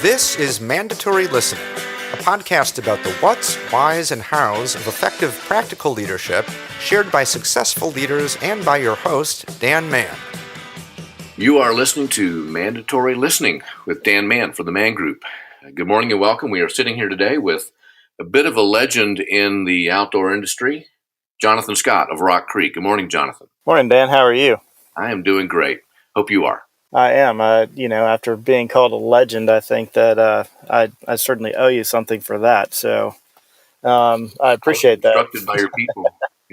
This is Mandatory Listening, a podcast about the whats, whys, and hows of effective practical leadership shared by successful leaders and by your host, Dan Mann. You are listening to Mandatory Listening with Dan Mann for the Mann Group. Good morning and welcome. We are sitting here today with a bit of a legend in the outdoor industry, Jonathan Scott of Rock Creek. Good morning, Jonathan. Morning, Dan. How are you? I am doing great. Hope you are. I am. After being called a legend, I think that I certainly owe you something for that. So I appreciate that. I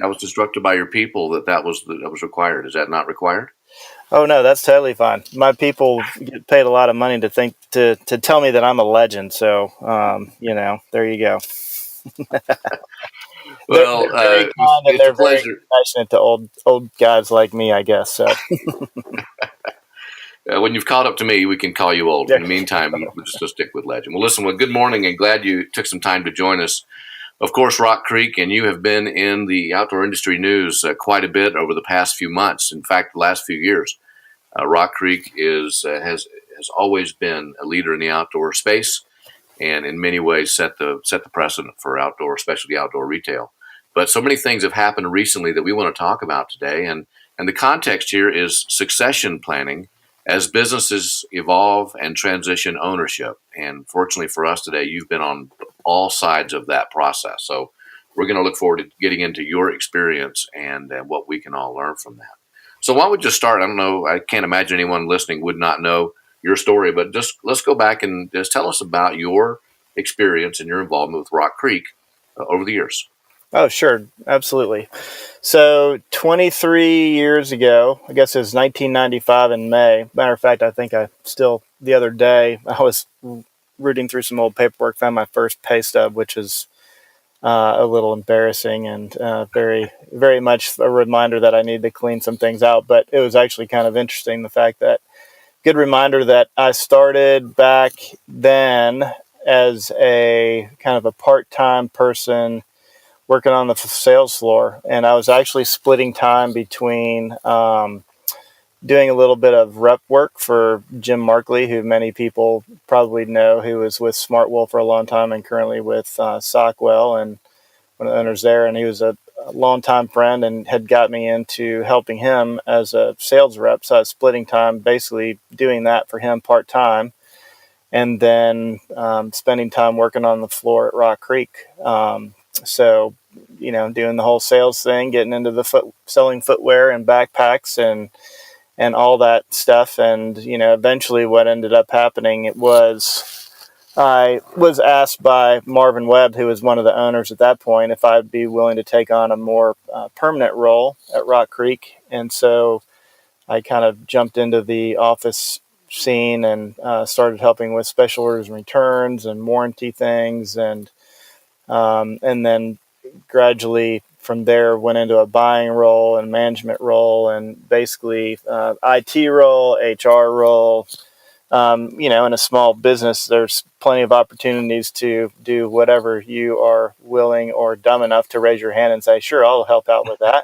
was instructed by your people that was required. Is that not required? Oh no, that's totally fine. My people get paid a lot of money to tell me that I'm a legend. So there you go. Well, they're very kind and they're very passionate to old guys like me, I guess. So. When you've caught up to me, we can call you old. In the meantime, we're just going to stick with legend. Well, listen, good morning and glad you took some time to join us. Of course, Rock Creek, and you have been in the outdoor industry news quite a bit over the past few months. In fact, the last few years, Rock Creek has always been a leader in the outdoor space, and in many ways set the precedent for outdoor, especially outdoor retail. But so many things have happened recently that we want to talk about today, and the context here is succession planning as businesses evolve and transition ownership. And fortunately for us today, you've been on all sides of that process. So we're going to look forward to getting into your experience and what we can all learn from that. So why don't we just start? I don't know, I can't imagine anyone listening would not know your story, but just let's go back and just tell us about your experience and your involvement with Rock Creek over the years. Oh, sure. Absolutely. So 23 years ago, I guess it was 1995 in May. Matter of fact, I think the other day, I was rooting through some old paperwork, found my first pay stub, which is a little embarrassing and very, very much a reminder that I need to clean some things out. But it was actually kind of interesting, the fact that good reminder that I started back then as a kind of a part-time person working on the sales floor, and I was actually splitting time between doing a little bit of rep work for Jim Markley, who many people probably know, who was with Smartwool for a long time and currently with Sockwell and one of the owners there. And he was a longtime friend and had got me into helping him as a sales rep. So I was splitting time, basically doing that for him part-time, and then spending time working on the floor at Rock Creek. So, doing the whole sales thing, getting into the selling footwear and backpacks and all that stuff. And, eventually what ended up happening, I was asked by Marvin Webb, who was one of the owners at that point, if I'd be willing to take on a more permanent role at Rock Creek. And so I kind of jumped into the office scene and started helping with special orders and returns and warranty things, and then gradually from there went into a buying role and management role and basically IT role, HR role. In a small business, there's plenty of opportunities to do whatever you are willing or dumb enough to raise your hand and say, sure, I'll help out with that.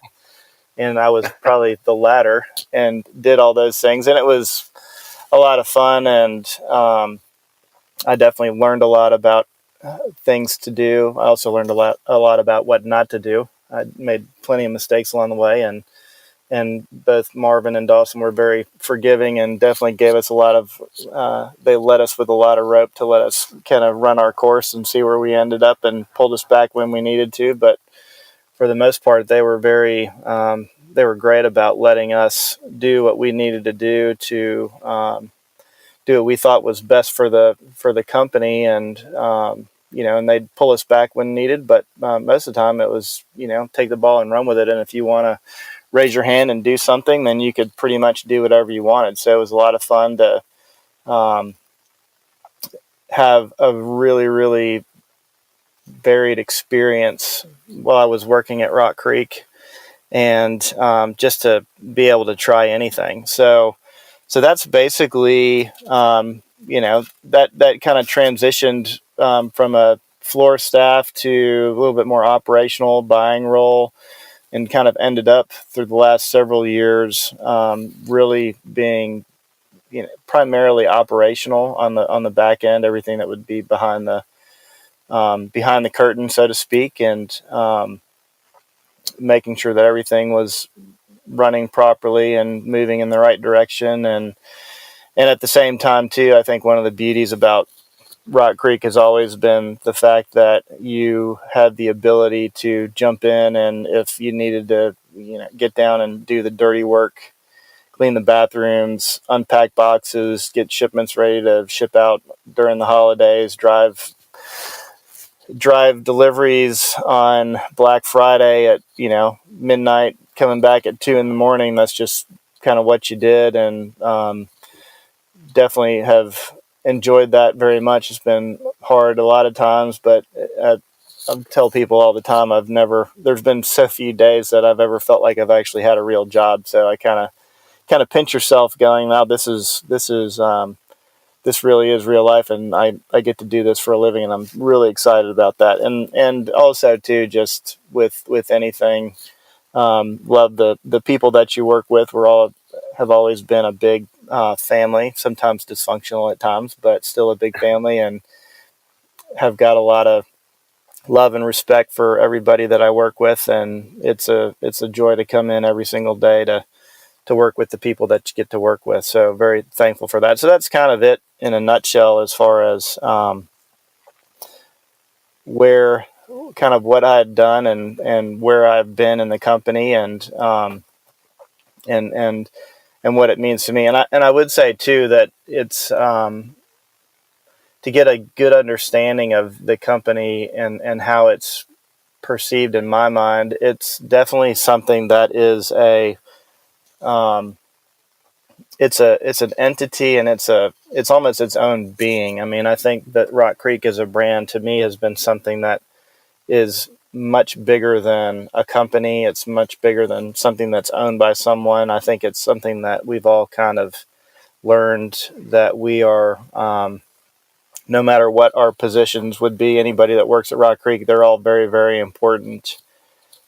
And I was probably the latter and did all those things. And it was a lot of fun. And I definitely learned a lot about things to do. I also learned a lot about what not to do. I made plenty of mistakes along the way, and both Marvin and Dawson were very forgiving and definitely gave us they let us with a lot of rope to let us kind of run our course and see where we ended up, and pulled us back when we needed to. But for the most part, they were they were great about letting us do what we needed to do to do what we thought was best for the company, and and they'd pull us back when needed. But most of the time it was, take the ball and run with it. And if you want to raise your hand and do something, then you could pretty much do whatever you wanted. So it was a lot of fun to have a really, really varied experience while I was working at Rock Creek, and just to be able to try anything. So that's basically, that kind of transitioned from a floor staff to a little bit more operational buying role, and kind of ended up through the last several years really being primarily operational on the back end, everything that would be behind the curtain, so to speak, and making sure that everything was running properly and moving in the right direction. And at the same time, too, I think one of the beauties about Rock Creek has always been the fact that you had the ability to jump in, and if you needed to, get down and do the dirty work, clean the bathrooms, unpack boxes, get shipments ready to ship out during the holidays, drive deliveries on Black Friday at midnight, coming back at 2 a.m. That's just kind of what you did, and definitely have enjoyed that very much. It's been hard a lot of times, but I tell people all the time, there's been so few days that I've ever felt like I've actually had a real job. So I kind of pinch yourself going, wow, this really is real life, and I get to do this for a living, and I'm really excited about that. And also too, just with anything, love the people that you work with. Have always been a big family, sometimes dysfunctional at times, but still a big family, and have got a lot of love and respect for everybody that I work with. And it's a joy to come in every single day to work with the people that you get to work with. So very thankful for that. So that's kind of it in a nutshell, as far as what I had done and where I've been in the company, and what it means to me. And I would say too that it's to get a good understanding of the company and how it's perceived in my mind. It's definitely something that is it's an entity, and it's almost its own being. I mean, I think that Rock Creek as a brand to me has been something that is much bigger than a company. It's much bigger than something that's owned by someone. I think it's something that we've all kind of learned that we are, no matter what our positions would be, anybody that works at Rock Creek, they're all very, very important.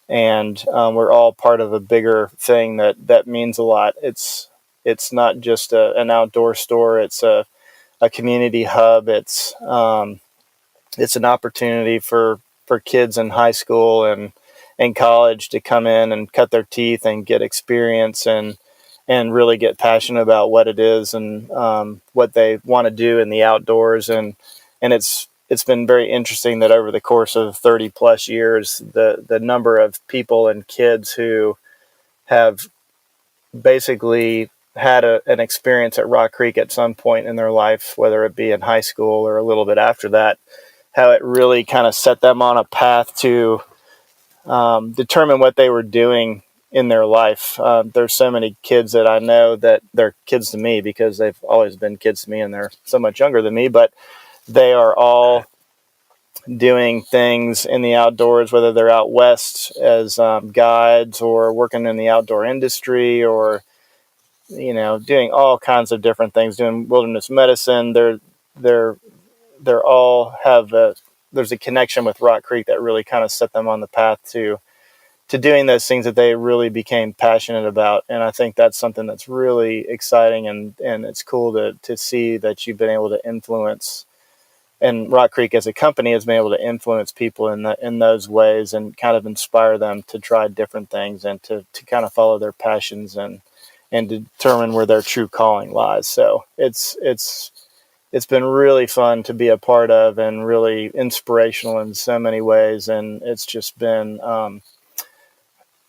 And we're all part of a bigger thing that means a lot. It's not just an outdoor store. It's a community hub. It's an opportunity for kids in high school and college to come in and cut their teeth and get experience and really get passionate about what it is and what they want to do in the outdoors. And it's been very interesting that over the course of 30 plus years, the number of people and kids who have basically had an experience at Rock Creek at some point in their life, whether it be in high school or a little bit after that, how it really kind of set them on a path to determine what they were doing in their life. There's so many kids that I know that they're kids to me because they've always been kids to me, and they're so much younger than me, but they are all doing things in the outdoors, whether they're out west as guides or working in the outdoor industry, or doing all kinds of different things, doing wilderness medicine. They're all there's a connection with Rock Creek that really kind of set them on the path to doing those things that they really became passionate about. And I think that's something that's really exciting, and it's cool to see that you've been able to influence, and Rock Creek as a company has been able to influence people in those ways and kind of inspire them to try different things and to kind of follow their passions and determine where their true calling lies. So it's been really fun to be a part of, and really inspirational in so many ways. And it's just been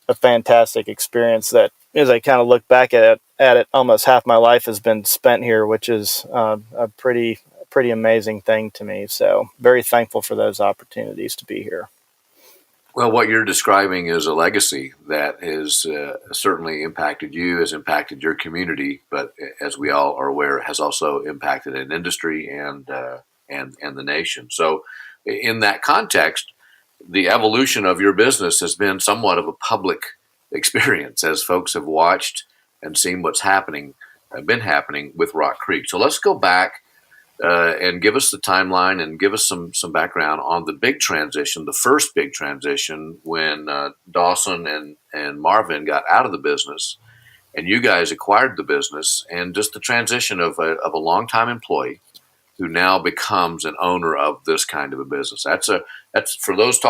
a fantastic experience that, as I kind of look back at it, almost half my life has been spent here, which is a pretty amazing thing to me. So very thankful for those opportunities to be here. Well, what you're describing is a legacy that has certainly impacted you, has impacted your community, but as we all are aware, has also impacted an industry and the nation. So in that context, the evolution of your business has been somewhat of a public experience as folks have watched and seen what's been happening with Rock Creek. So let's go back and give us the timeline and give us some background on the big transition, the first big transition when Dawson and Marvin got out of the business and you guys acquired the business, and just the transition of a longtime employee who now becomes an owner of this kind of a business. That's for those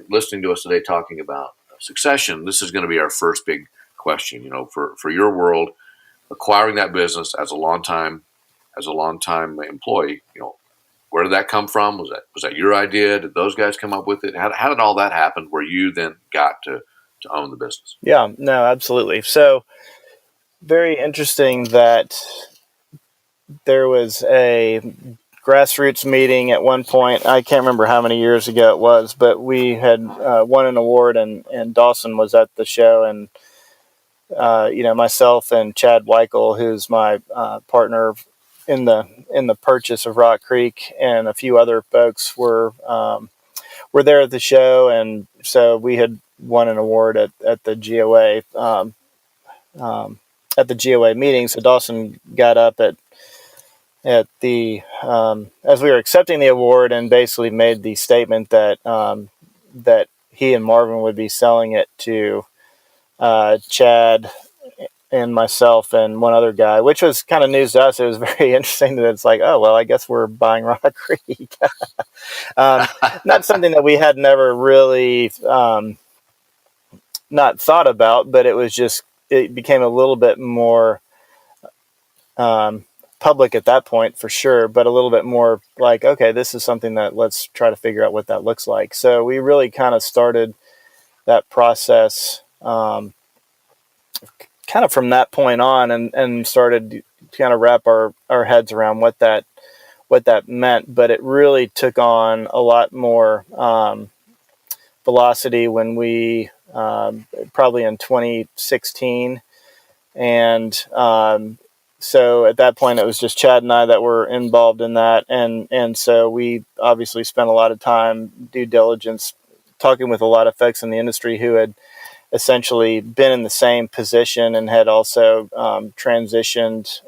listening to us today, talking about succession. This is going to be our first big question. For your world, acquiring that business as a longtime employee. Where did that come from? Was that your idea? Did those guys come up with it? How did all that happen? Where you then got to own the business? Yeah, no, absolutely. So very interesting that there was a grassroots meeting at one point. I can't remember how many years ago it was, but we had won an award, and Dawson was at the show, and myself and Chad Weichel, who's my partner in the purchase of Rock Creek, and a few other folks were there at the show, and so we had won an award at the GOA meeting. So Dawson got up at the as we were accepting the award, and basically made the statement that that he and Marvin would be selling it to Chad and myself and one other guy, which was kind of news to us. It was very interesting that it's like, oh, well, I guess we're buying Rock Creek. Not something that we had never really not thought about, but it became a little bit more public at that point, for sure, but a little bit more like, okay, this is something that let's try to figure out what that looks like. So we really kind of started that process kind of from that point on, and started to kind of wrap our heads around what that meant. But it really took on a lot more velocity when we probably in 2016, and so at that point it was just Chad and I that were involved in that, and so we obviously spent a lot of time due diligence talking with a lot of folks in the industry who had essentially been in the same position and had also transitioned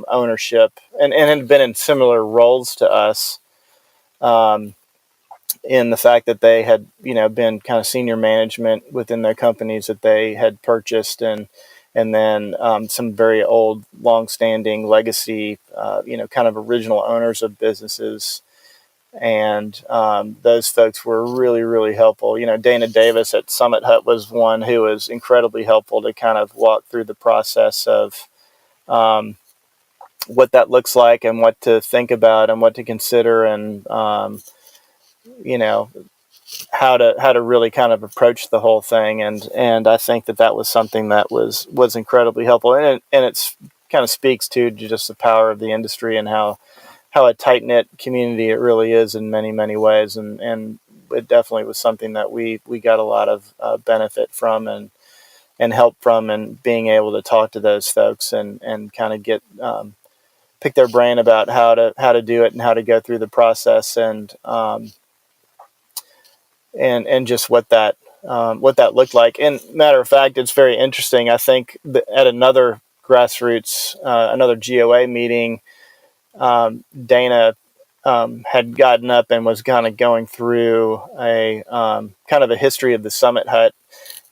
ownership and had been in similar roles to us, in the fact that they had been kind of senior management within their companies that they had purchased, and then some very old, long-standing legacy, kind of original owners of businesses. And those folks were really, really helpful. Dana Davis at Summit Hut was one who was incredibly helpful to kind of walk through the process of what that looks like and what to think about and what to consider, and how to really kind of approach the whole thing. And I think that was something that was incredibly helpful, and it's kind of speaks to just the power of the industry and how a tight-knit community it really is in many, many ways. And it definitely was something that we got a lot of benefit from and help from, and being able to talk to those folks and kind of get pick their brain about how to do it and how to go through the process, and just what that looked like. And matter of fact, it's very interesting. I think that at another grassroots, another GOA meeting, Dana had gotten up and was kind of going through a kind of a history of the Summit Hut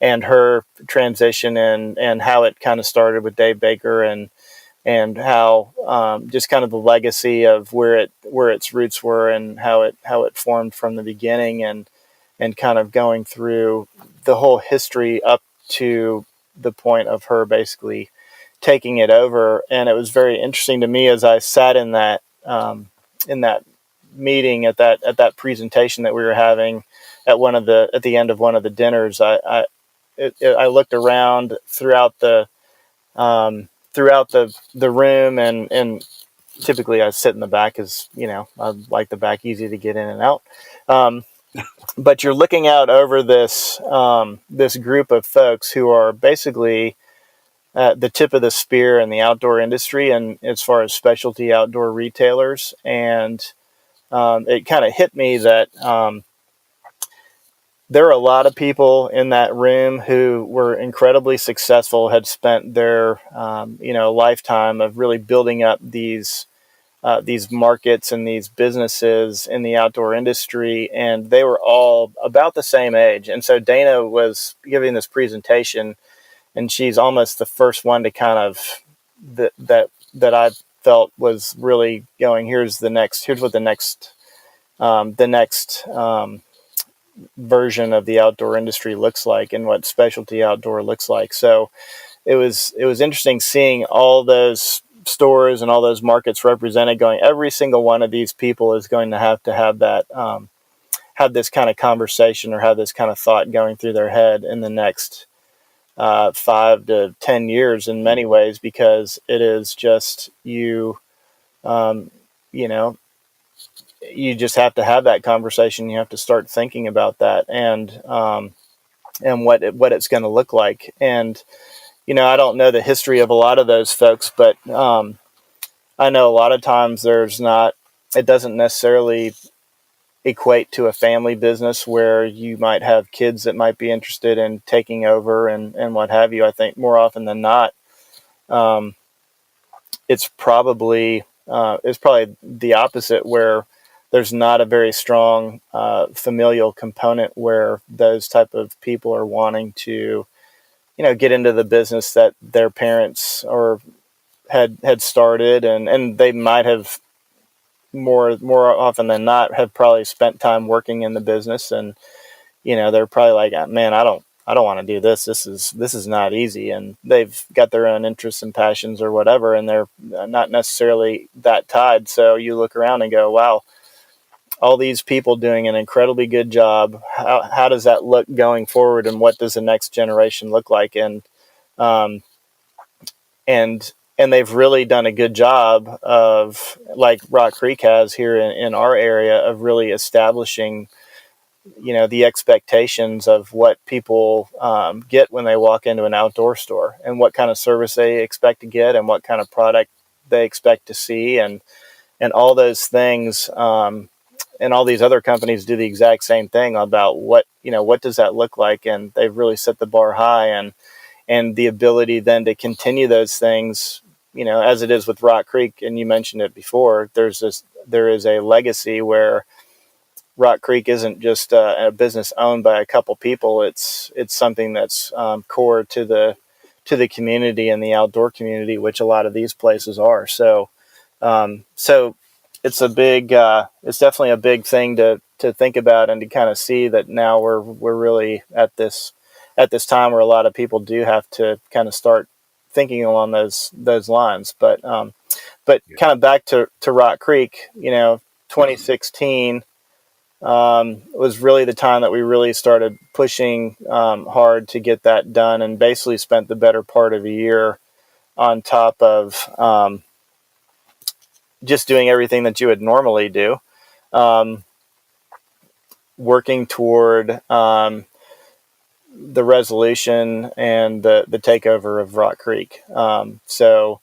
and her transition, and how it kind of started with Dave Baker, and how just kind of the legacy of where its roots were, and how it formed from the beginning, and kind of going through the whole history up to the point of her basically taking it over. And it was very interesting to me as I sat in that meeting, at that presentation that we were having at the end of one of the dinners. I looked around throughout the room, and typically I sit in the back, as I like the back, easy to get in and out. But you're looking out over this group of folks who are basically at the tip of the spear in the outdoor industry, and as far as specialty outdoor retailers. And it kind of hit me that there are a lot of people in that room who were incredibly successful, had spent their lifetime of really building up these markets and these businesses in the outdoor industry, and they were all about the same age. And so Dana was giving this presentation, and she's almost the first one to kind of that I felt was really going, here's what the next version of the outdoor industry looks like, and what specialty outdoor looks like. So it was interesting seeing all those stores and all those markets represented, going, every single one of these people is going to have that have this kind of conversation or have this kind of thought going through their head in the next 5 to 10 years in many ways, because it is just you know, you just have to have that conversation. You have to start thinking about that, and what it's going to look like. And I don't know the history of a lot of those folks, but I know a lot of times it doesn't necessarily equate to a family business where you might have kids that might be interested in taking over and what have you. I think more often than not, it's probably the opposite, where there's not a very strong familial component where those type of people are wanting to, get into the business that their parents or had started, and they might have more often than not have probably spent time working in the business, and they're probably like, man, I don't want to do this. This is not easy, and they've got their own interests and passions or whatever, and they're not necessarily that tied. So you look around and go, wow, all these people doing an incredibly good job. How does that look going forward, and what does the next generation look like? And and they've really done a good job of, like Rock Creek has here in our area, of really establishing, the expectations of what people get when they walk into an outdoor store, and what kind of service they expect to get, and what kind of product they expect to see, and all those things. And all these other companies do the exact same thing about what does that look like, and they've really set the bar high, and the ability then to continue those things, as it is with Rock Creek. And you mentioned it before, there is a legacy where Rock Creek isn't just a business owned by a couple people. It's something that's core to the community and the outdoor community, which a lot of these places are. So it's it's definitely a big thing to think about, and to kind of see that now we're really at this time where a lot of people do have to kind of start thinking along those lines. But kind of back to Rock Creek, 2016 was really the time that we really started pushing hard to get that done, and basically spent the better part of a year on top of just doing everything that you would normally do, working toward the resolution and the takeover of Rock Creek. So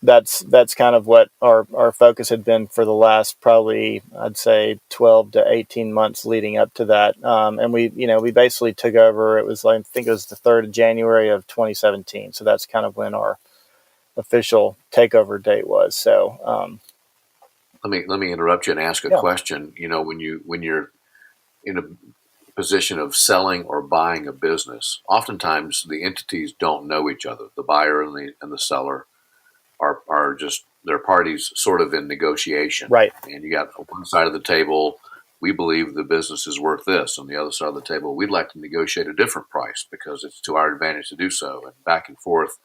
that's kind of what our focus had been for the last, probably, I'd say, 12 to 18 months leading up to that. And we basically took over. It was, I think it was the 3rd of January of 2017. So that's kind of when our official takeover date was. So let me interrupt you and ask a question. When you're in a position of selling or buying a business, oftentimes the entities don't know each other. The buyer and the seller are just, they're parties sort of in negotiation. Right. And you got one side of the table, we believe the business is worth this. On the other side of the table, we'd like to negotiate a different price because it's to our advantage to do so. And back and forth,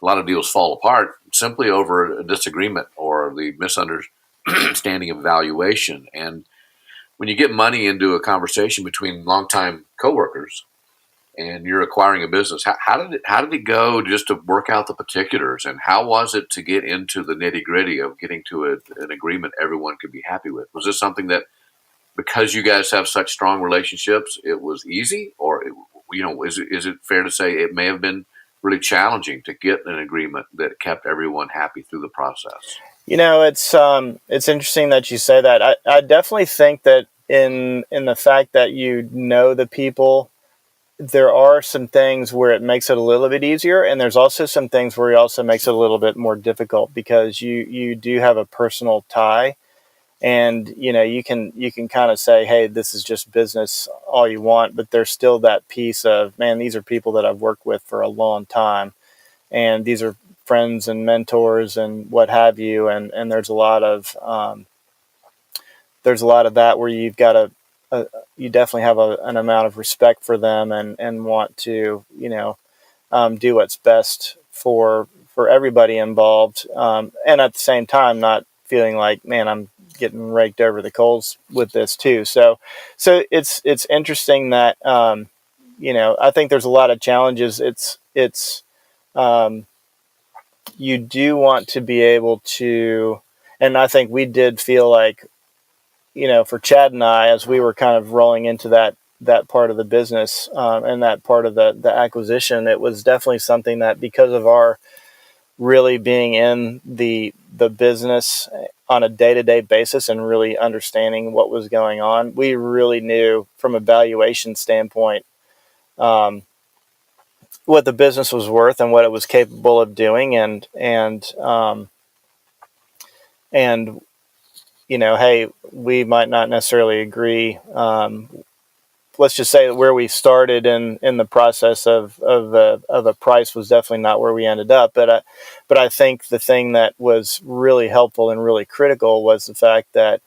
a lot of deals fall apart simply over a disagreement or the misunderstanding of valuation. And when you get money into a conversation between longtime coworkers and you're acquiring a business, how did it go just to work out the particulars? And how was it to get into the nitty gritty of getting to an agreement everyone could be happy with? Was this something that, because you guys have such strong relationships, it was easy? Or, is it fair to say it may have been really challenging to get an agreement that kept everyone happy through the process? It's interesting that you say that. I definitely think that in the fact that the people, there are some things where it makes it a little bit easier, and there's also some things where it also makes it a little bit more difficult, because you do have a personal tie And you can kind of say, hey, this is just business all you want, but there's still that piece of, man, these are people that I've worked with for a long time, and these are friends and mentors and what have you, and there's a lot of that where you've got you definitely have an amount of respect for them, and want to do what's best for everybody involved, and at the same time not feeling like, man, I'm getting raked over the coals with this too. So it's interesting that I think there's a lot of challenges. It's you do want to be able to, and I think we did feel like, for Chad and I, as we were kind of rolling into that part of the business, and that part of the acquisition, it was definitely something that, because of our really being in the business on a day-to-day basis and really understanding what was going on, we really knew from a valuation standpoint what the business was worth and what it was capable of doing, and hey, we might not necessarily agree. Let's just say that where we started in the process of a price was definitely not where we ended up. But I think the thing that was really helpful and really critical was the fact that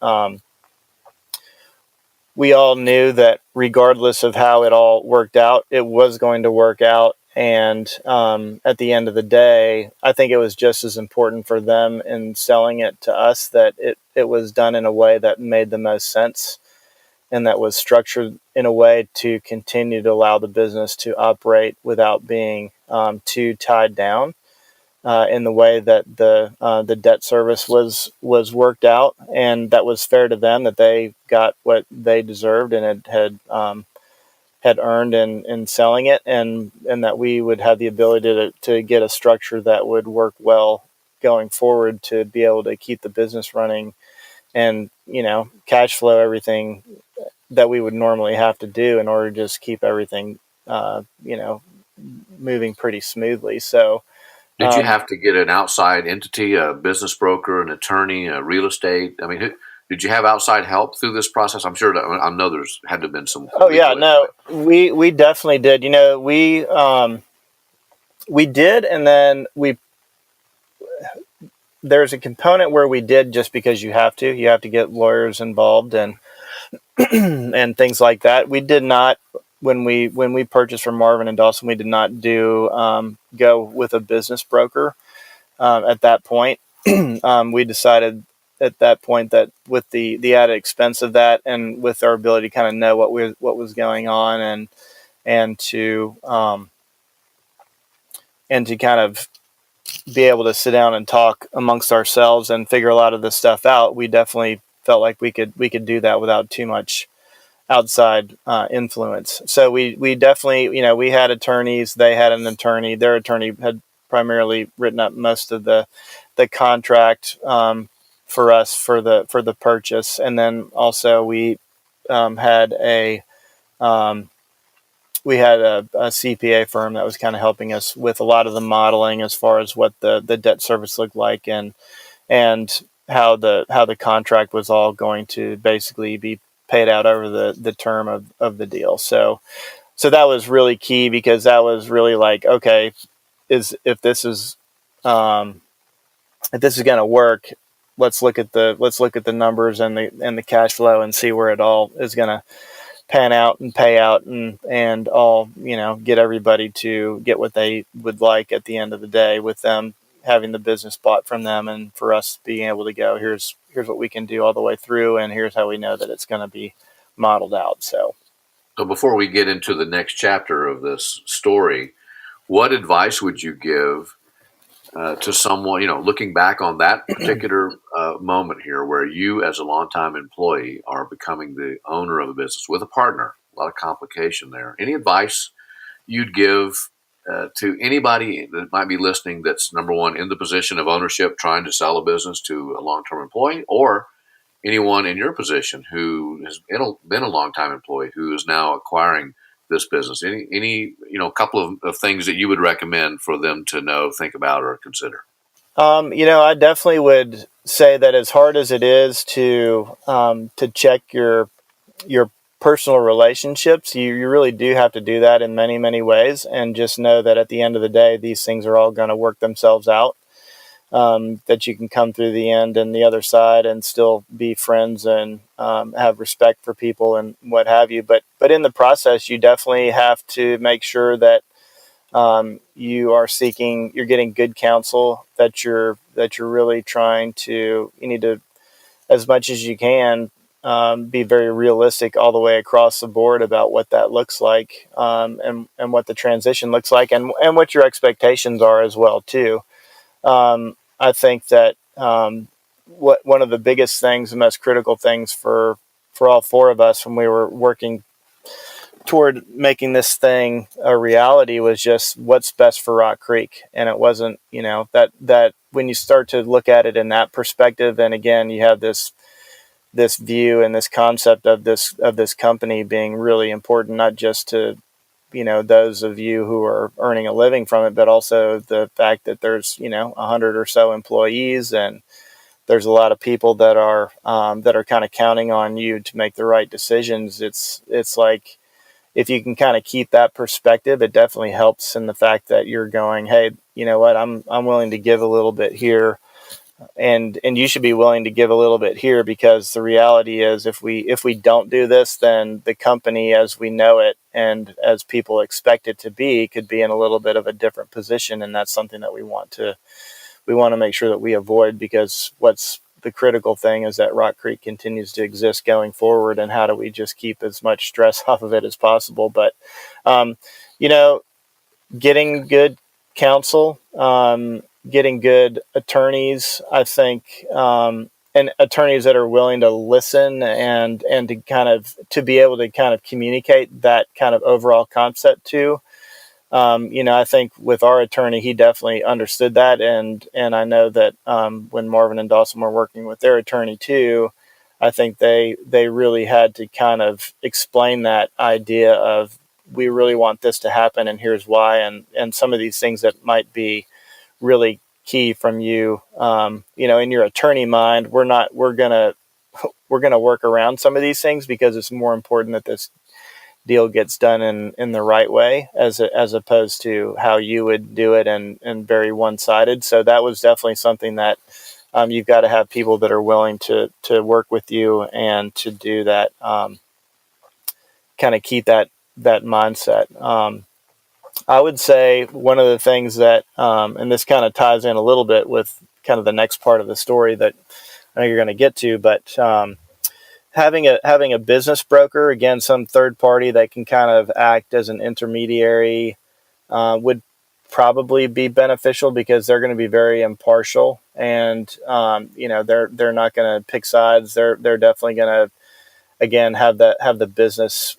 we all knew that regardless of how it all worked out, it was going to work out. And at the end of the day, I think it was just as important for them in selling it to us that it was done in a way that made the most sense, and that was structured in a way to continue to allow the business to operate without being too tied down in the way that the debt service was worked out, and that was fair to them, that they got what they deserved and had earned in selling it, and that we would have the ability to get a structure that would work well going forward to be able to keep the business running and cash flow everything that we would normally have to do in order to just keep everything moving pretty smoothly. So Did you have to get an outside entity, a business broker, an attorney, a real estate? I mean, did you have outside help through this process? I'm sure that, I know there's had to have been some. Oh yeah, no, we definitely did. We did, and then there's a component where we did just because you have to get lawyers involved and and things like that. We did not, when we purchased from Marvin and Dawson, we did not go with a business broker at that point. We decided at that point that with the added expense of that, and with our ability to kind of know what was going on, and to kind of be able to sit down and talk amongst ourselves and figure a lot of this stuff out, we definitely felt like we could do that without too much outside influence. So we definitely, we had attorneys. They had an attorney. Their attorney had primarily written up most of the contract for us for the purchase, and then also we had a CPA firm that was kind of helping us with a lot of the modeling as far as what the debt service looked like, and how the contract was all going to basically be paid out over the term of the deal. So that was really key, because that was really like, okay, if this is going to work, let's look at the numbers and the cash flow and see where it all is going to pan out and pay out, and all, get everybody to get what they would like at the end of the day, with them having the business bought from them, and for us being able to go, here's what we can do all the way through, and here's how we know that it's going to be modeled out. So before we get into the next chapter of this story, what advice would you give to someone, looking back on that particular moment here, where you as a longtime employee are becoming the owner of a business with a partner? A lot of complication there. Any advice you'd give to anybody that might be listening that's, number one, in the position of ownership, trying to sell a business to a long-term employee, or anyone in your position who has been a long-time employee who is now acquiring this business? Any couple of things that you would recommend for them to know, think about, or consider? I definitely would say that as hard as it is to check your personal relationships, you really do have to do that in many, many ways, and just know that at the end of the day, these things are all going to work themselves out. That you can come through the end and the other side and still be friends and have respect for people and what have you. But in the process, you definitely have to make sure that you're getting good counsel, that you're really you need to, as much as you can, be very realistic all the way across the board about what that looks like, and what the transition looks like, and what your expectations are as well too. I think that one of the biggest things, the most critical things for all four of us when we were working toward making this thing a reality was just what's best for Rock Creek. And it wasn't, that when you start to look at it in that perspective, and again, you have this view and this concept of this company being really important, not just to those of you who are earning a living from it, but also the fact that there's 100 or so employees, and there's a lot of people that are kind of counting on you to make the right decisions. It's like, if you can kind of keep that perspective, it definitely helps in the fact that you're going, hey, you know what, I'm willing to give a little bit here, and you should be willing to give a little bit here, because the reality is, if we don't do this, then the company as we know it and as people expect it to be could be in a little bit of a different position, and that's something that we want to make sure that we avoid, because what's the critical thing is that Rock Creek continues to exist going forward, and how do we just keep as much stress off of it as possible. But you know getting good counsel, getting good attorneys, I think, and attorneys that are willing to listen and to be able to kind of communicate that kind of overall concept to. I think with our attorney, he definitely understood that, and I know that when Marvin and Dawson were working with their attorney too, I think they really had to kind of explain that idea of, we really want this to happen, and here's why, and some of these things that might be really key from you. In your attorney mind, we're gonna work around some of these things, because it's more important that this deal gets done in the right way, as opposed to how you would do it, and very one-sided. So that was definitely something that you've got to have people that are willing to work with you and to do that, kind of keep that mindset. I would say one of the things that, and this kind of ties in a little bit with kind of the next part of the story that I know you're going to get to, but having a business broker, again, some third party that can kind of act as an intermediary, would probably be beneficial, because they're going to be very impartial, and they're not going to pick sides. They're definitely going to, again, have the business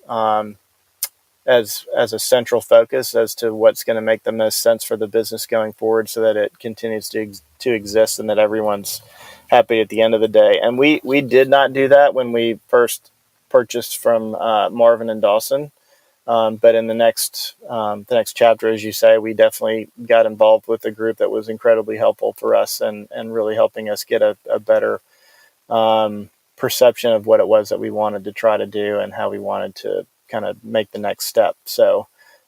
as a central focus as to what's going to make the most sense for the business going forward, so that it continues to exist, and that everyone's happy at the end of the day. And we did not do that when we first purchased from Marvin and Dawson. But in the next chapter, as you say, we definitely got involved with a group that was incredibly helpful for us, and really helping us get a better perception of what it was that we wanted to try to do, and how we wanted to kind of make the next step. So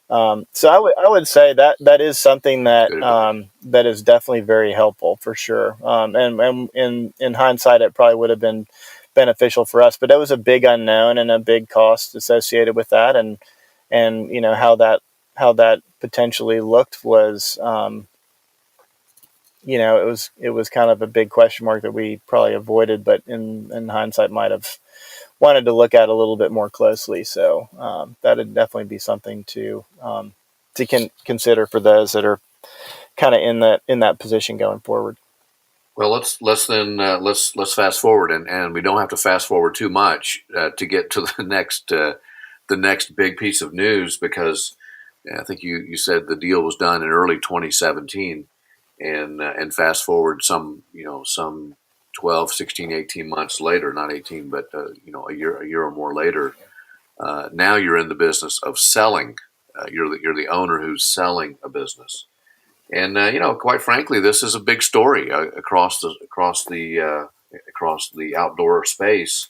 I would say that is something that that is definitely very helpful, for sure. And in hindsight, it probably would have been beneficial for us, but it was a big unknown and a big cost associated with that, and how that potentially looked was, it was kind of a big question mark that we probably avoided, but in hindsight might have wanted to look at a little bit more closely. So that'd definitely be something to consider for those that are kind of in that position going forward. Well, let's fast forward, and we don't have to fast forward too much to get to the next big piece of news, because I think you said the deal was done in early 2017, and fast forward some 12, 16, 18 months later, not 18, but a year or more later, now you're in the business of selling. You're the owner who's selling a business. And quite frankly, this is a big story across the outdoor space,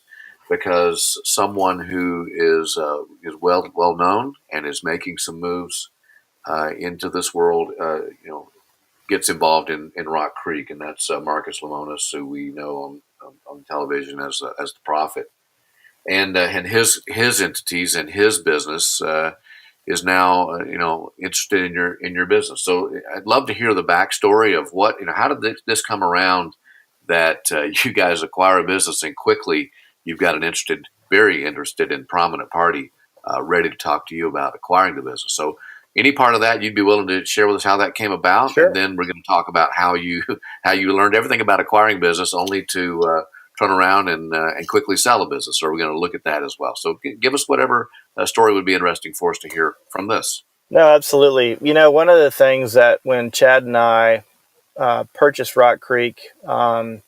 because someone who is well known and is making some moves into this world, gets involved in Rock Creek, and that's Marcus Lemonis, who we know on television as the Prophet, and his entities and his business is now interested in your business. So I'd love to hear the backstory of how did this come around, that you guys acquire a business and quickly you've got very interested and prominent party ready to talk to you about acquiring the business. So any part of that you'd be willing to share with us how that came about, Sure. and then we're going to talk about how you learned everything about acquiring business only to turn around and quickly sell a business. So we're going to look at that as well. So give us whatever story would be interesting for us to hear from this. No, absolutely. One of the things that when Chad and I purchased Rock Creek, and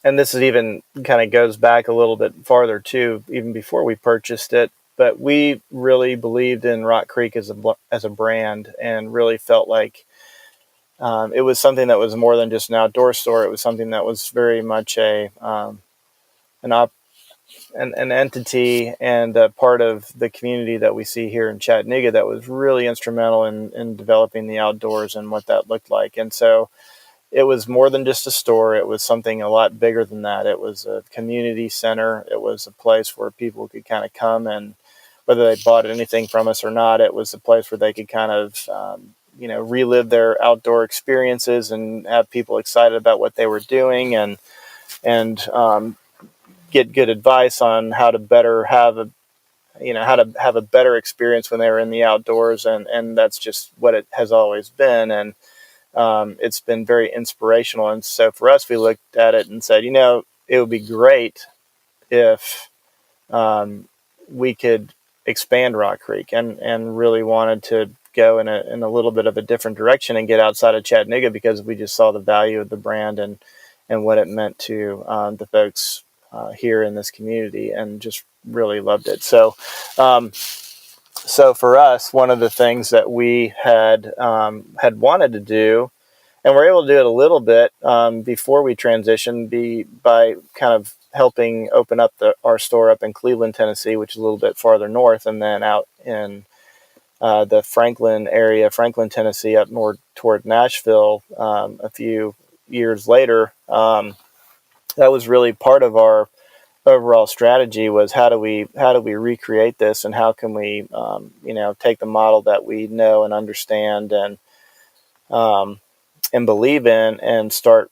this is even kind of goes back a little bit farther too, even before we purchased it, but we really believed in Rock Creek as a brand, and really felt like it was something that was more than just an outdoor store. It was something that was very much an entity and a part of the community that we see here in Chattanooga that was really instrumental in developing the outdoors and what that looked like. And so it was more than just a store. It was something a lot bigger than that. It was a community center. It was a place where people could kind of come, and whether they bought anything from us or not, it was a place where they could kind of, relive their outdoor experiences and have people excited about what they were doing, and get good advice on how to better have a better experience when they were in the outdoors. And that's just what it has always been. And it's been very inspirational. And so for us, we looked at it and said, it would be great if we could expand Rock Creek, and really wanted to go in a little bit of a different direction and get outside of Chattanooga, because we just saw the value of the brand and what it meant to the folks here in this community, and just really loved it. So for us, one of the things that we had wanted to do, and we're able to do it a little bit before we transitioned, by kind of helping open up our store up in Cleveland, Tennessee, which is a little bit farther north, and then out in the Franklin area, Franklin, Tennessee, up more toward Nashville a few years later. That was really part of our overall strategy, was how do we recreate this, and how can we take the model that we know and understand and believe in, and start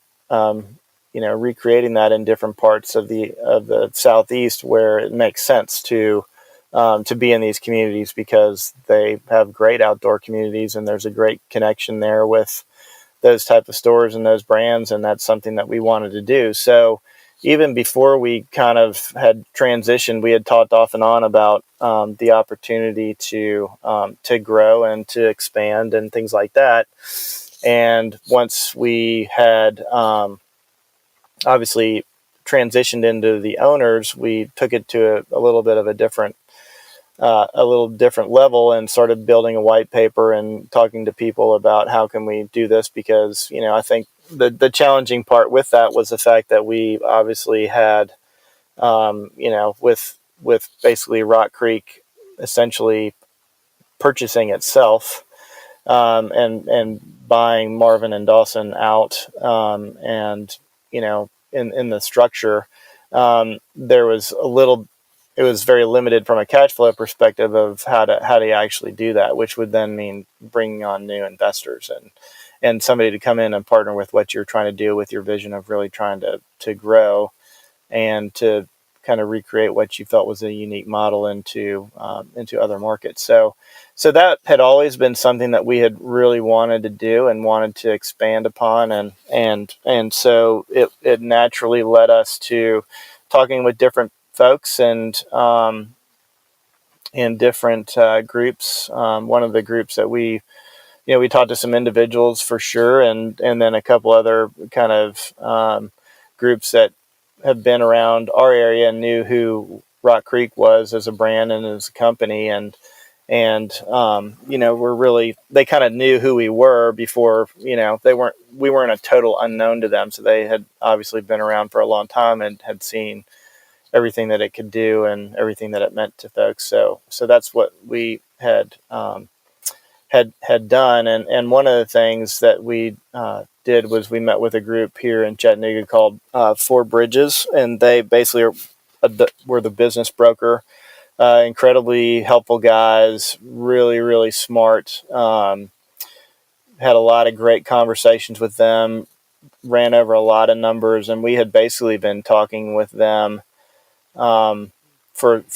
recreating that in different parts of the Southeast where it makes sense to be in these communities, because they have great outdoor communities, and there's a great connection there with those type of stores and those brands, and that's something that we wanted to do. So even before we kind of had transitioned, we had talked off and on about the opportunity to grow and to expand and things like that. And once we had obviously transitioned into the owners, we took it to a little bit of a different level, and started building a white paper and talking to people about how can we do this, because I think the challenging part with that was the fact that we obviously had with basically Rock Creek essentially purchasing itself, and buying Marvin and Dawson out, and in the structure, there was it was very limited from a cash flow perspective of how do you actually do that, which would then mean bringing on new investors and somebody to come in and partner with what you're trying to do, with your vision of really trying to grow and to kind of recreate what you felt was a unique model into other markets. So that had always been something that we had really wanted to do and wanted to expand upon, and so it naturally led us to talking with different folks and in different groups. One of the groups that we talked to some individuals for sure, and then a couple other kind of groups that have been around our area and knew who Rock Creek was as a brand and as a company, and And they kind of knew who we were before. We weren't a total unknown to them, so they had obviously been around for a long time and had seen everything that it could do and everything that it meant to folks. So that's what we had done. And one of the things that we did was we met with a group here in Chattanooga called Four Bridges, and they basically were the business broker. Incredibly helpful guys, really, really smart. Had a lot of great conversations with them, ran over a lot of numbers, and we had basically been talking with them for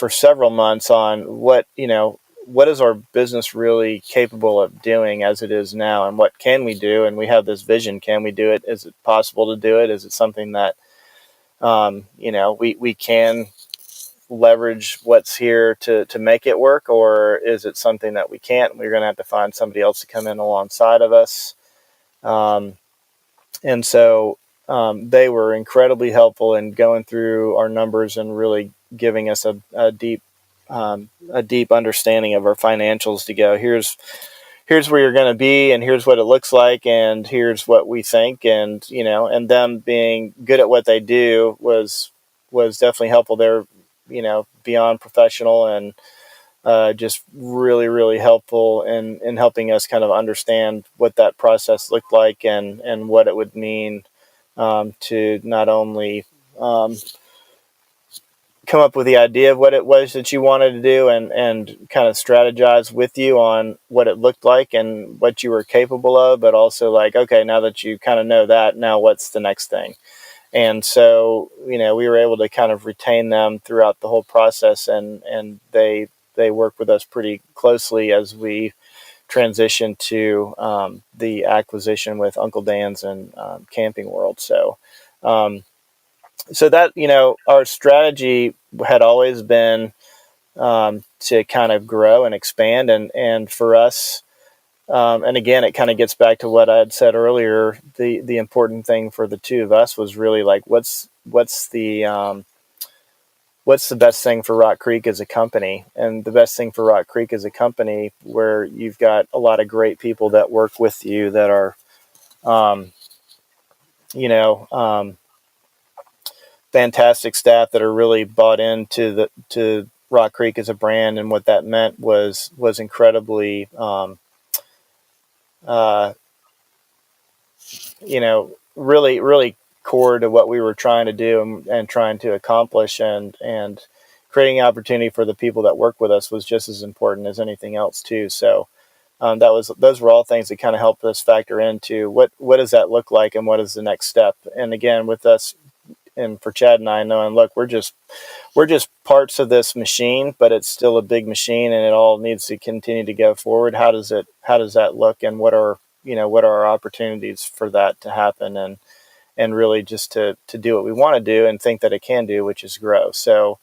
several months on what is our business really capable of doing as it is now, and what can we do? And we have this vision. Can we do it? Is it possible to do it? Is it something that we can leverage what's here to make it work, or is it something that we can't? We're going to have to find somebody else to come in alongside of us. And so they were incredibly helpful in going through our numbers and really giving us a deep understanding of our financials to go, here's where you're going to be, and here's what it looks like, and here's what we think. And and them being good at what they do was definitely helpful. They're beyond professional, and just really, really helpful in helping us kind of understand what that process looked like, and what it would mean to not only come up with the idea of what it was that you wanted to do, and kind of strategize with you on what it looked like and what you were capable of, but also like, okay, now that you kind of know that, now what's the next thing? And so, we were able to kind of retain them throughout the whole process, and they worked with us pretty closely as we transitioned to the acquisition with Uncle Dan's and Camping World. So that, our strategy had always been to kind of grow and expand, and for us, and again, it kind of gets back to what I had said earlier. The important thing for the two of us was really like, what's the best thing for Rock Creek as a company? And the best thing for Rock Creek as a company, where you've got a lot of great people that work with you that are, fantastic staff that are really bought into to Rock Creek as a brand, and what that meant was incredibly. Really, really core to what we were trying to do and trying to accomplish, and creating opportunity for the people that work with us was just as important as anything else too. So those were all things that kind of helped us factor into what does that look like, and what is the next step. And again, with us, and for Chad and I, knowing, look, we're just parts of this machine, but it's still a big machine, and it all needs to continue to go forward. How does that look, and what are our opportunities for that to happen, and really just to do what we want to do and think that it can do, which is grow. So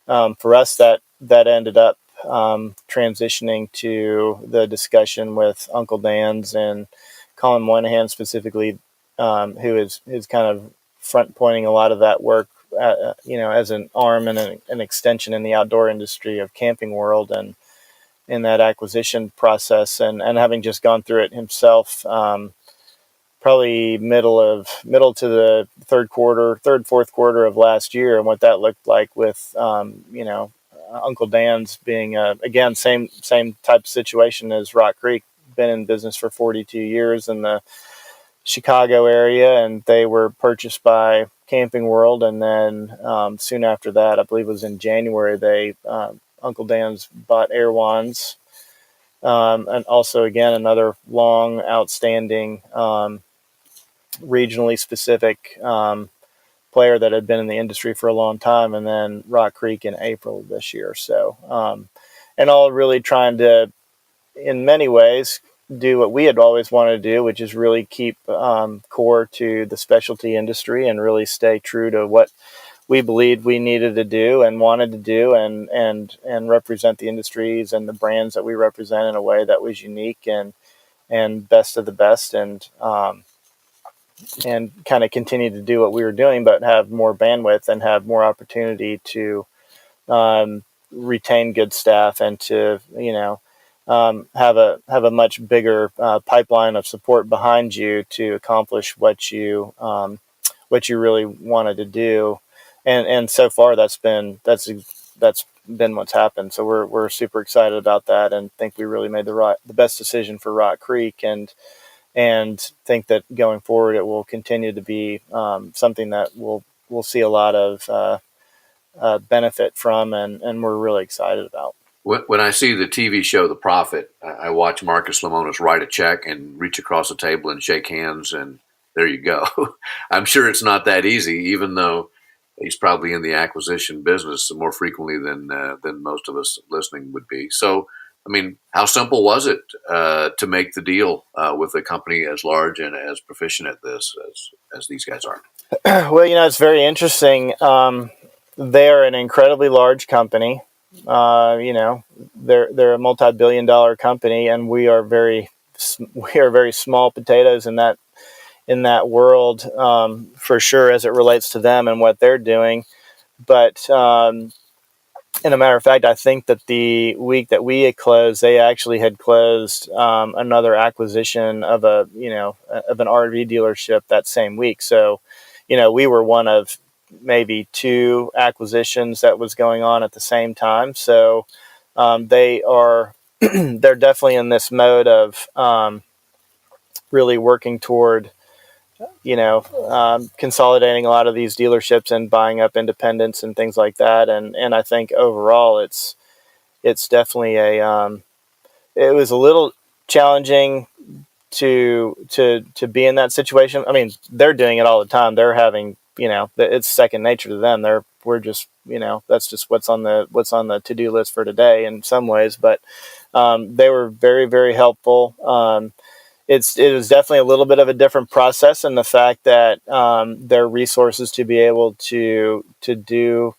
for us, that ended up transitioning to the discussion with Uncle Dan's and Colin Moynihan specifically, who is kind of front pointing a lot of that work, as an arm and an extension in the outdoor industry of Camping World, and in that acquisition process, and having just gone through it himself, probably middle to the fourth quarter of last year, and what that looked like with, Uncle Dan's being, again, same type of situation as Rock Creek, been in business for 42 years in the Chicago area, and they were purchased by Camping World. And then soon after that, I believe it was in January, Uncle Dan's bought Erewhon's, and also, again, another long, outstanding, regionally specific player that had been in the industry for a long time, and then Rock Creek in April of this year. So, and all really trying to, in many ways, do what we had always wanted to do, which is really keep core to the specialty industry, and really stay true to what we believed we needed to do and wanted to do, and represent the industries and the brands that we represent in a way that was unique and best of the best, and kind of continue to do what we were doing, but have more bandwidth and have more opportunity to retain good staff, and to have a much bigger pipeline of support behind you to accomplish what you really wanted to do, and so far that's been what's happened. So we're super excited about that, and think we really made the best decision for Rock Creek, and think that going forward it will continue to be something that we'll see a lot of benefit from, and we're really excited about. When I see the TV show The Prophet, I watch Marcus Lemonis write a check and reach across the table and shake hands, and there you go. I'm sure it's not that easy, even though he's probably in the acquisition business more frequently than most of us listening would be. So, I mean, how simple was it to make the deal with a company as large and as proficient at this as these guys are? Well, it's very interesting. They're an incredibly large company. They're a multi-billion-dollar company, and we are very small potatoes in that world, for sure, as it relates to them and what they're doing. But in a matter of fact, I think that the week that we had closed, they actually had closed another acquisition of an RV dealership that same week. So, we were one of maybe 2 acquisitions that was going on at the same time. So they're definitely in this mode of really working toward consolidating a lot of these dealerships and buying up independents and things like that. And I think overall it's definitely it was a little challenging to be in that situation. I mean, they're doing it all the time. They're having, it's second nature to them. We're just, that's just what's on the to-do list for today in some ways, but they were very, very helpful. It was definitely a little bit of a different process in the fact that their resources to be able to do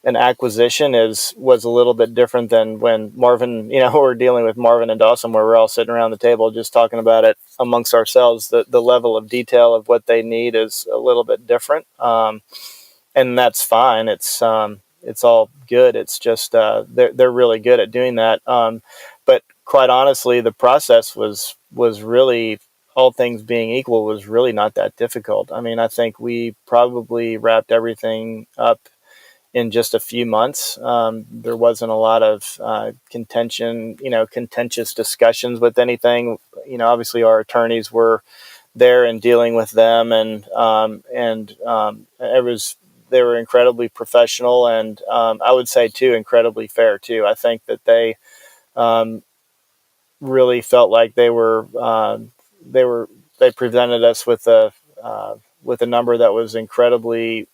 an acquisition was a little bit different than when Marvin, we're dealing with Marvin and Dawson, where we're all sitting around the table just talking about it amongst ourselves. The level of detail of what they need is a little bit different, and that's fine. It's all good. It's just they're really good at doing that. But quite honestly, the process was really, all things being equal, was really not that difficult. I mean, I think we probably wrapped everything up in just a few months. There wasn't a lot of contentious discussions with anything. Obviously our attorneys were there and dealing with them, and they were incredibly professional, and I would say too, incredibly fair too. I think that they really felt like they presented us with a number that was incredibly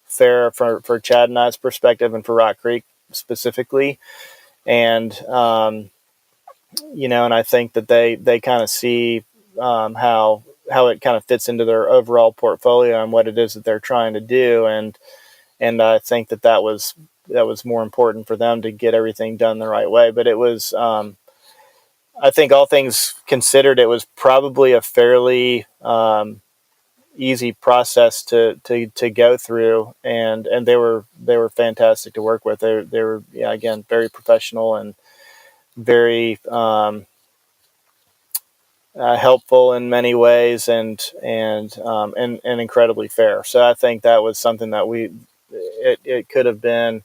fair for Chad and I's perspective, and for Rock Creek specifically. And and I think that they kind of see how it kind of fits into their overall portfolio and what it is that they're trying to do, and I think that was more important for them to get everything done the right way. But it was, I think, all things considered, it was probably a fairly easy process to go through, and they were fantastic to work with. They were again, very professional and very helpful in many ways, and incredibly fair. So I think that was something that it could have been.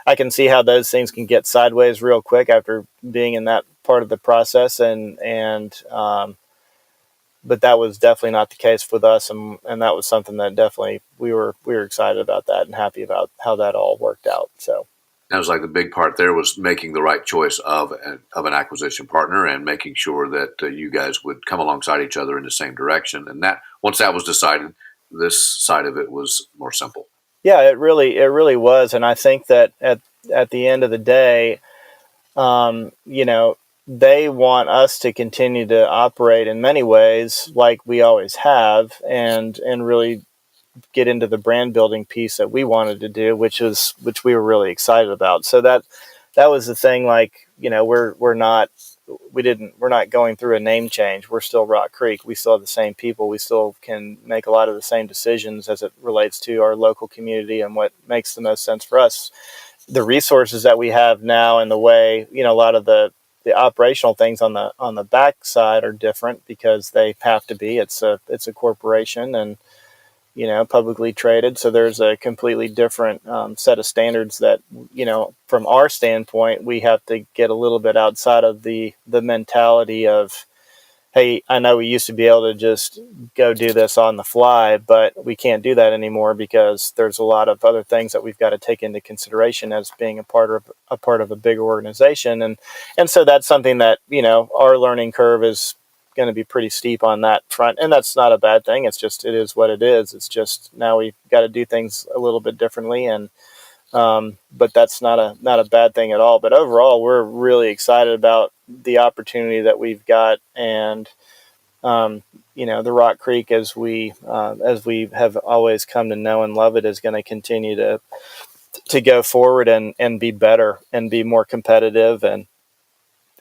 I can see how those things can get sideways real quick after being in that part of the process, but that was definitely not the case with us, and that was something that definitely we were excited about that and happy about how that all worked out. So that was like the big part there, was making the right choice of an acquisition partner and making sure that you guys would come alongside each other in the same direction. And that, once that was decided, this side of it was more simple. Yeah, it really was, and I think that at the end of the day, they want us to continue to operate in many ways like we always have, and really get into the brand building piece that we wanted to do, which we were really excited about. So that was the thing. Like, we're not going through a name change. We're still Rock Creek. We still have the same people. We still can make a lot of the same decisions as it relates to our local community and what makes the most sense for us. The resources that we have now, and the way, a lot of the operational things on the back side are different because they have to be. It's a corporation and publicly traded, so there's a completely different set of standards that from our standpoint we have to get a little bit outside of the mentality of, hey, I know we used to be able to just go do this on the fly, but we can't do that anymore because there's a lot of other things that we've got to take into consideration as being a part of a bigger organization. And so that's something that, our learning curve is going to be pretty steep on that front. And that's not a bad thing. It is what it is. It's just now we've got to do things a little bit differently. And but that's not a bad thing at all. But overall, we're really excited about the opportunity that we've got, and the Rock Creek, as we have always come to know and love it, is going to continue to go forward and be better and be more competitive, and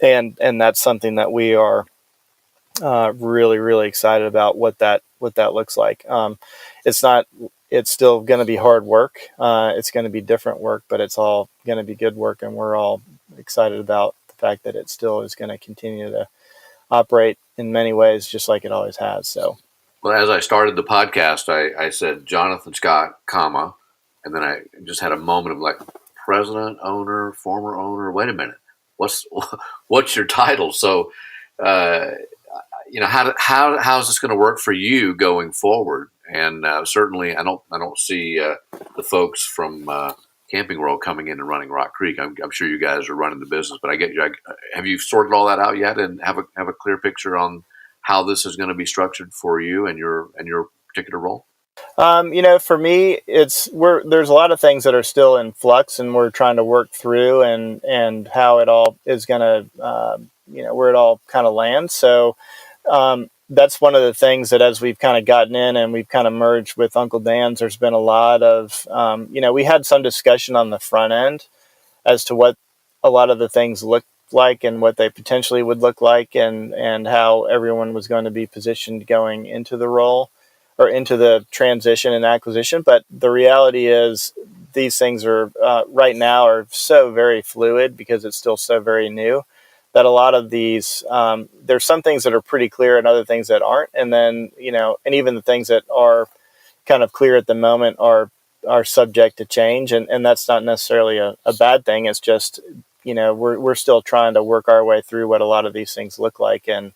that's something that we are really, really excited about what that looks like. It's still going to be hard work. It's going to be different work, but it's all going to be good work. And we're all excited about the fact that it still is going to continue to operate in many ways, just like it always has. So, well, as I started the podcast, I said Jonathan Scott, comma, and then I just had a moment of like, president, owner, former owner. Wait a minute, what's your title? So, how is this going to work for you going forward? And certainly, I don't see the folks from Camping World coming in and running Rock Creek. I'm sure you guys are running the business, but have you sorted all that out yet and have a clear picture on how this is going to be structured for you and your particular role? For me, there's a lot of things that are still in flux, and we're trying to work through and how it all is going to where it all kind of lands. So. That's one of the things that as we've kind of gotten in and we've kind of merged with Uncle Dan's, there's been a lot of, we had some discussion on the front end as to what a lot of the things look like and what they potentially would look like, and how everyone was going to be positioned going into the role or into the transition and acquisition. But the reality is these things are right now are so very fluid because it's still so very new, that a lot of these, there's some things that are pretty clear and other things that aren't. And then, and even the things that are kind of clear at the moment are subject to change. And that's not necessarily a bad thing. It's just, we're still trying to work our way through what a lot of these things look like and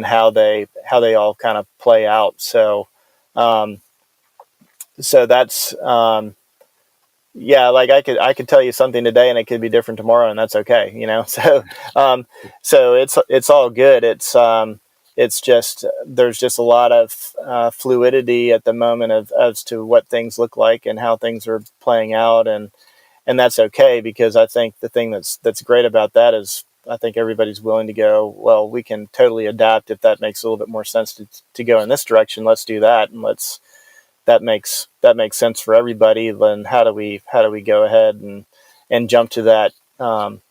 how they all kind of play out. So, so that's, yeah, like I could tell you something today and it could be different tomorrow, and that's okay, So, so it's all good. It's just there's just a lot of fluidity at the moment as to what things look like and how things are playing out, and that's okay, because I think the thing that's great about that is I think everybody's willing to go, well, we can totally adapt if that makes a little bit more sense to go in this direction. Let's do that, and that makes sense for everybody. Then how do we go ahead and jump to that, kind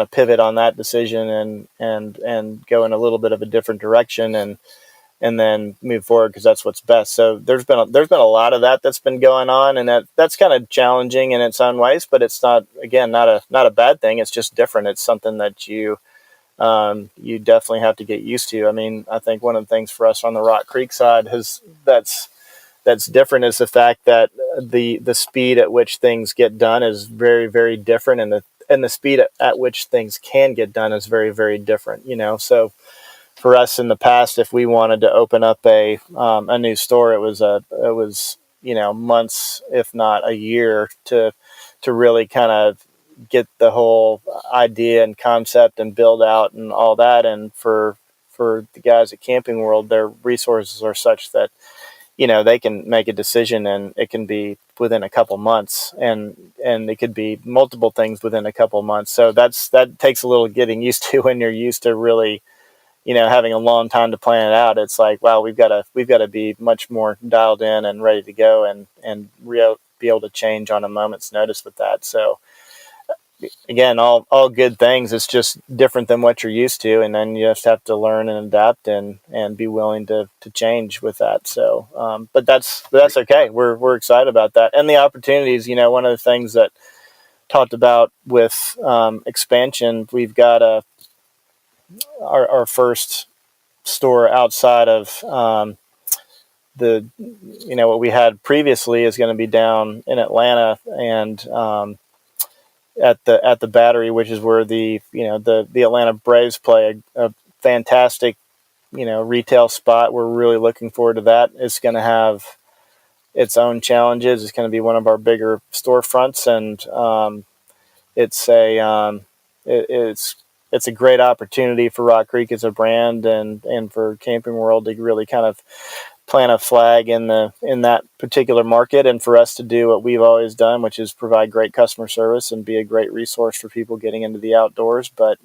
of pivot on that decision and go in a little bit of a different direction and then move forward, because that's what's best. So there's been a lot of that's been going on, and that's kind of challenging in its own ways, but it's not a bad thing. It's just different. It's something that you definitely have to get used to. I mean, I think one of the things for us on the Rock Creek side that's different is the fact that the speed at which things get done is very, very different, and the speed at which things can get done is very, very different. So for us in the past, if we wanted to open up a new store, it was months, if not a year, to really kind of get the whole idea and concept and build out and all that. And for the guys at Camping World, their resources are such that they can make a decision and it can be within a couple months, and it could be multiple things within a couple months. So that takes a little getting used to when you're used to really, having a long time to plan it out. It's like, wow, we've got to be much more dialed in and ready to go and be able to change on a moment's notice with that. So again, all good things. It's just different than what you're used to, and then you just have to learn and adapt and be willing to change with that. So, but that's okay. We're excited about that, and the opportunities. One of the things that talked about with expansion, we've got our first store outside of what we had previously is going to be down in Atlanta, and at the Battery, which is where the Atlanta Braves play, a fantastic retail spot. We're really looking forward to that. It's going to have its own challenges. It's going to be one of our bigger storefronts, and it's a great opportunity for Rock Creek as a brand, and for Camping World to really kind of plant a flag in that particular market, and for us to do what we've always done, which is provide great customer service and be a great resource for people getting into the outdoors. But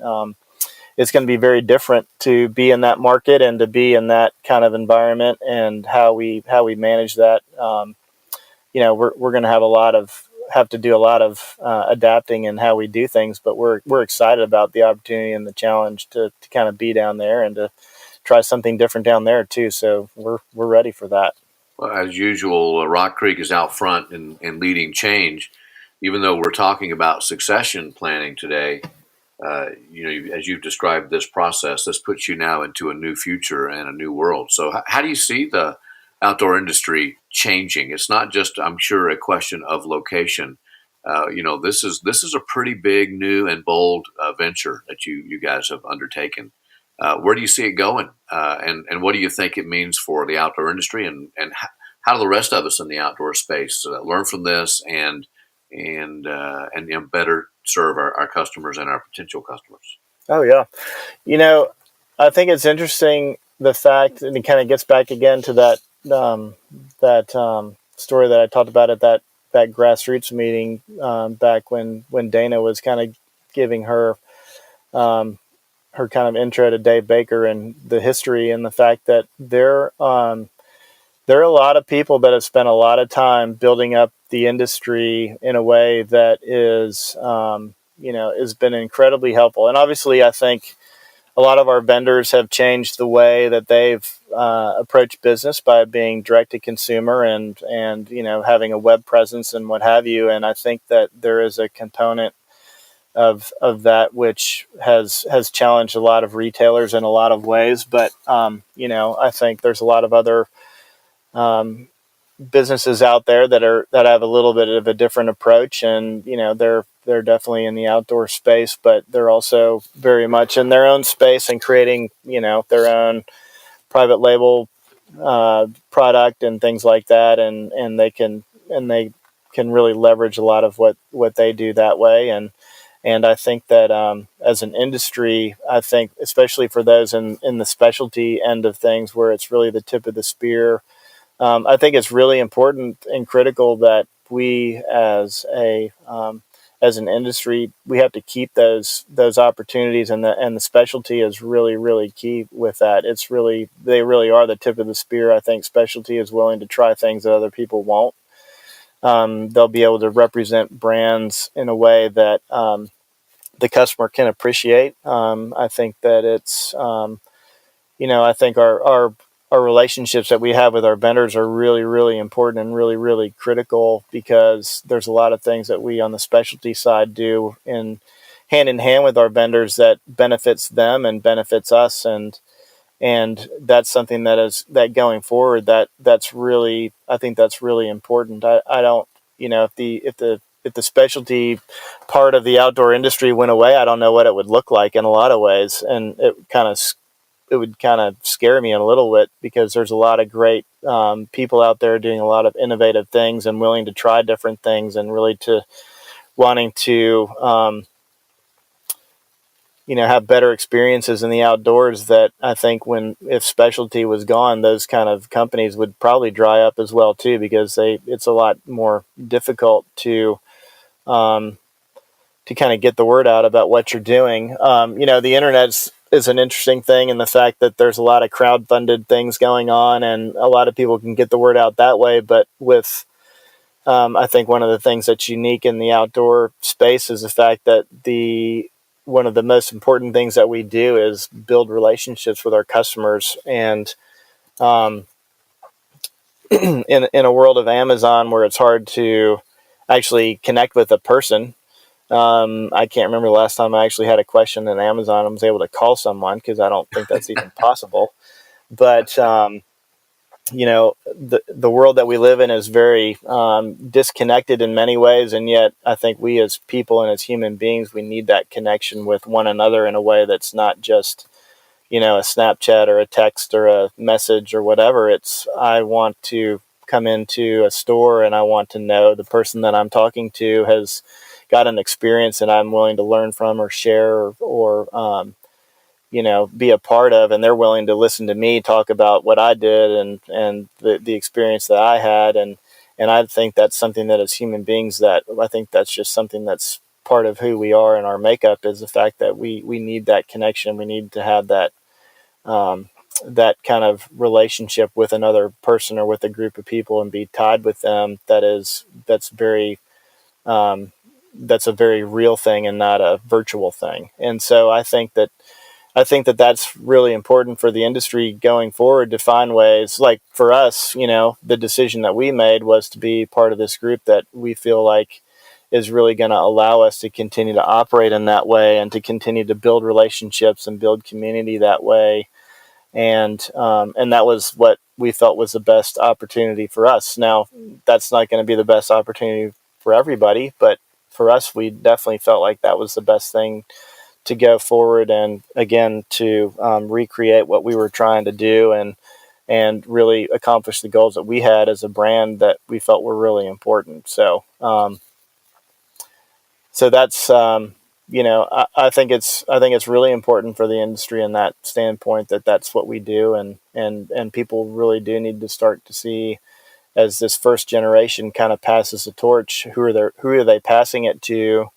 it's going to be very different to be in that market and to be in that kind of environment, and how we manage that. We're going to have to do a lot of adapting in how we do things, but we're excited about the opportunity and the challenge to kind of be down there and to try something different down there too. So we're ready for that. Well, as usual, Rock Creek is out front and leading change. Even though we're talking about succession planning today, as you've described this process, this puts you now into a new future and a new world. So how do you see the outdoor industry changing? It's not just, I'm sure, a question of location. This is a pretty big, new, and bold venture that you guys have undertaken. Where do you see it going? And what do you think it means for the outdoor industry? And how do the rest of us in the outdoor space learn from this and better serve our customers and our potential customers? Oh, yeah. I think it's interesting, the fact, and it kind of gets back again to that story that I talked about at that grassroots meeting back when Dana was kind of giving her kind of intro to Dave Baker and the history, and the fact that there are a lot of people that have spent a lot of time building up the industry in a way that is has been incredibly helpful. And obviously, I think a lot of our vendors have changed the way that they've approached business by being direct to consumer and having a web presence and what have you. And I think that there is a component of that which has challenged a lot of retailers in a lot of ways. But I think there's a lot of other businesses out there that have a little bit of a different approach, and they're definitely in the outdoor space, but they're also very much in their own space and creating their own private label product and things like that, and they can really leverage a lot of what they do that way. And I think that as an industry, I think especially for those in the specialty end of things, where it's really the tip of the spear, I think it's really important and critical that we as an industry, we have to keep those opportunities, and the specialty is really, really key with that. They really are the tip of the spear. I think specialty is willing to try things that other people won't. They'll be able to represent brands in a way that the customer can appreciate. I think that it's, I think our relationships that we have with our vendors are really, really important and really, really critical, because there's a lot of things that we on the specialty side do in hand with our vendors that benefits them and benefits us. And that's something that going forward, that's really, I think that's really important. I don't, if the specialty part of the outdoor industry went away, I don't know what it would look like in a lot of ways. And it would kind of scare me a little bit, because there's a lot of great people out there doing a lot of innovative things and willing to try different things, and really to wanting to, have better experiences in the outdoors, that I think if specialty was gone, those kind of companies would probably dry up as well too, because it's a lot more difficult to kind of get the word out about what you're doing. The internet is an interesting thing, in the fact that there's a lot of crowd-funded things going on, and a lot of people can get the word out that way. But with I think one of the things that's unique in the outdoor space is the fact that one of the most important things that we do is build relationships with our customers. And in a world of Amazon, where it's hard to actually connect with a person, I can't remember the last time I actually had a question in Amazon and was able to call someone, because I don't think that's even possible. But the world that we live in is very disconnected in many ways, and yet I think we as people and as human beings, we need that connection with one another in a way that's not just a Snapchat or a text or a message or whatever. It's, I want to come into a store and I want to know the person that I'm talking to has got an experience and I'm willing to learn from or share or be a part of, and they're willing to listen to me talk about what I did and the experience that I had. And I think that's something that as human beings, that I think that's just something that's part of who we are and our makeup, is the fact that we need that connection. We need to have that that kind of relationship with another person or with a group of people and be tied with them. That's a very real thing and not a virtual thing. And so I think that that's really important for the industry going forward, to find ways, like for us, the decision that we made was to be part of this group that we feel like is really going to allow us to continue to operate in that way and to continue to build relationships and build community that way. And that was what we felt was the best opportunity for us. Now, that's not going to be the best opportunity for everybody, but for us, we definitely felt like that was the best thing to go forward, and again to recreate what we were trying to do and really accomplish the goals that we had as a brand that we felt were really important. So that's I think it's really important for the industry in that standpoint, that that's what we do, and people really do need to start to see, as this first generation kind of passes the torch, who are they passing it to,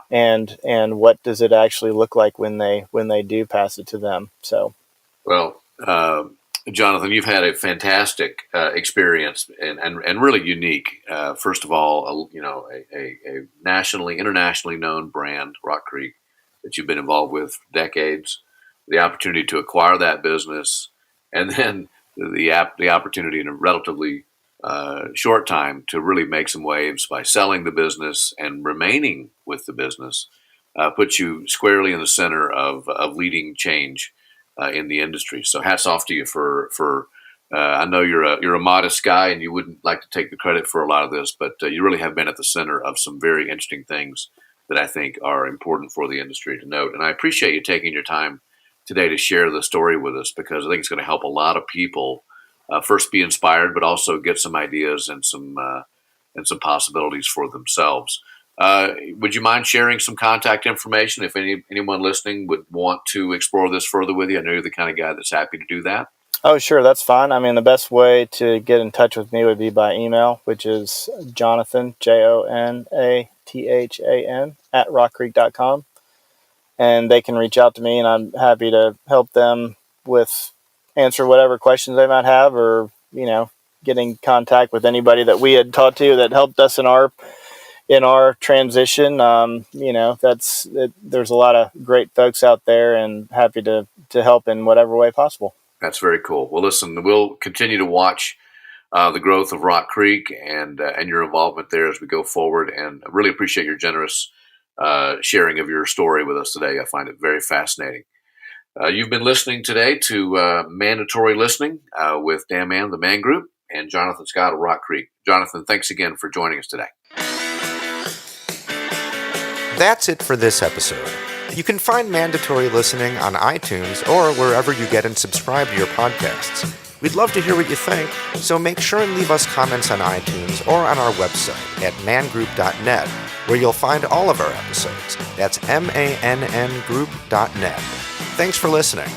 and what does it actually look like when they do pass it to them. So, well, Jonathan, you've had a fantastic experience and really unique. First of all, a internationally known brand, Rock Creek, that you've been involved with for decades. The opportunity to acquire that business, and then the opportunity in a relatively short time to really make some waves by selling the business and remaining with the business, puts you squarely in the center of leading change in the industry. So hats off to you for I know you're a modest guy and you wouldn't like to take the credit for a lot of this, but you really have been at the center of some very interesting things that I think are important for the industry to note. And I appreciate you taking your time today to share the story with us, because I think it's going to help a lot of people first be inspired, but also get some ideas and some possibilities for themselves. Would you mind sharing some contact information if anyone listening would want to explore this further with you? I know you're the kind of guy that's happy to do that. Oh, sure. That's fine. I mean, the best way to get in touch with me would be by email, which is Jonathan, JONATHAN, @rockcreek.com. And they can reach out to me, and I'm happy to help them with answer whatever questions they might have, or, get in contact with anybody that we had talked to that helped us in our transition. There's a lot of great folks out there, and happy to help in whatever way possible. That's very cool. Well, listen, we'll continue to watch the growth of Rock Creek and your involvement there as we go forward, and I really appreciate your generous sharing of your story with us today. I find it very fascinating. You've been listening today to Mandatory Listening with Dan Mann, the Man Group, and Jonathan Scott of Rock Creek. Jonathan, thanks again for joining us today. That's it for this episode. You can find Mandatory Listening on iTunes or wherever you get and subscribe to your podcasts. We'd love to hear what you think, so make sure and leave us comments on iTunes or on our website at mangroup.net, where you'll find all of our episodes. That's MANN group.net. Thanks for listening.